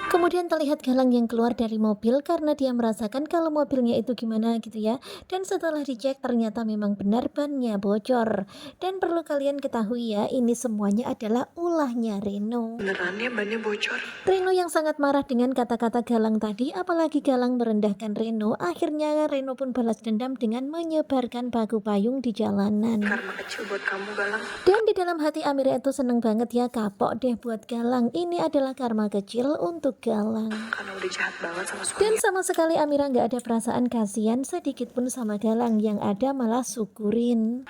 Kemudian terlihat Galang yang keluar dari mobil karena dia merasakan kalau mobilnya itu gimana gitu ya. Dan setelah dicek ternyata memang benar bannya bocor. Dan perlu kalian ketahui ya, ini semuanya adalah ulahnya Reno. Beneran ya bannya bocor? Reno yang sangat marah dengan kata-kata Galang tadi, apalagi Galang merendahkan Reno. Akhirnya Reno pun balas dendam dengan menyebarkan baku payung di jalanan. Karma kecil buat kamu, Galang. Dan di dalam hati Amira itu seneng banget ya, kapok deh buat Galang. Ini adalah karma kecil untuk Galang. Karena udah jahat banget sama Dan suaminya. sama sekali Amira nggak ada perasaan kasihan sedikit pun sama Galang, yang ada malah syukurin.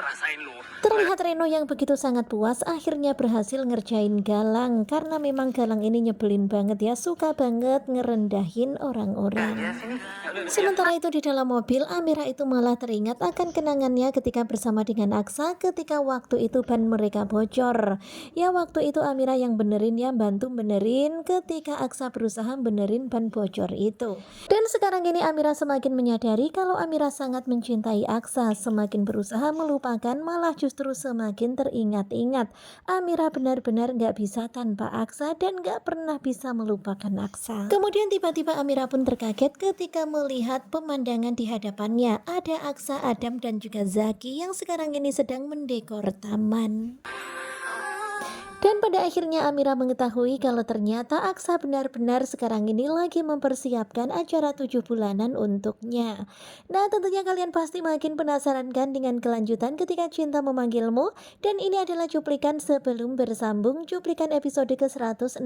Rasain lu. Terlihat Reno yang begitu sangat puas akhirnya berhasil ngerjain Galang, karena memang Galang ini nyebelin banget ya, suka banget ngerendahin orang-orang. Sementara itu di dalam mobil, Amira itu malah teringat akan kenangannya ketika bersama dengan Aksa ketika waktu itu ban mereka bocor. Ya waktu itu Amira yang benerin ya, bantu benerin ketika Aksa berusaha benerin ban bocor itu. Dan sekarang ini Amira semakin menyadari kalau Amira sangat mencintai Aksa, semakin berusaha melupakan malah justru semakin teringat-ingat. Amira benar-benar gak bisa tanpa Aksa dan gak pernah bisa melupakan Aksa. Kemudian tiba-tiba Amira pun terkaget ketika melihat pemandangan di hadapannya. Ada Aksa, Adam dan juga Zaki yang sekarang ini sedang mendekor taman. Dan pada akhirnya Amira mengetahui kalau ternyata Aksa benar-benar sekarang ini lagi mempersiapkan acara 7 bulanan untuknya. Nah tentunya kalian pasti makin penasaran kan dengan kelanjutan ketika cinta memanggilmu. Dan ini adalah cuplikan sebelum bersambung, cuplikan episode ke-116.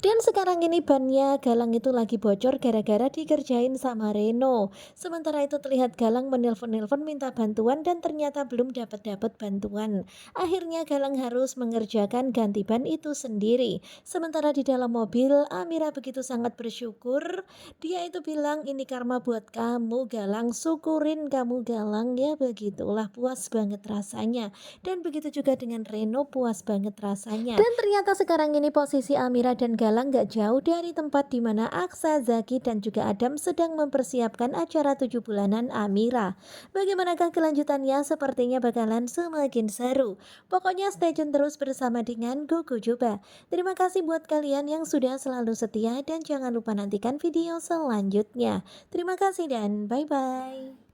Dan sekarang ini bannya Galang itu lagi bocor gara-gara dikerjain sama Reno. Sementara itu terlihat Galang menelpon-nelpon minta bantuan dan ternyata belum dapat bantuan. Akhirnya Galang harus mengerjakan ganti ban itu sendiri. Sementara di dalam mobil Amira begitu sangat bersyukur. Dia itu bilang ini karma buat kamu Galang, syukurin kamu Galang ya, begitulah puas banget rasanya. Dan begitu juga dengan Reno, puas banget rasanya. Dan ternyata sekarang ini posisi Amira dan Galang gak jauh dari tempat dimana Aksa, Zaki dan juga Adam sedang mempersiapkan acara 7 bulanan Amira. Bagaimanakah kelanjutannya? Sepertinya bakalan semakin seru. Pokoknya stay tune terus bersama dengan Gogo Juba. Terima kasih buat kalian yang sudah selalu setia dan jangan lupa nantikan video selanjutnya. Terima kasih dan bye-bye.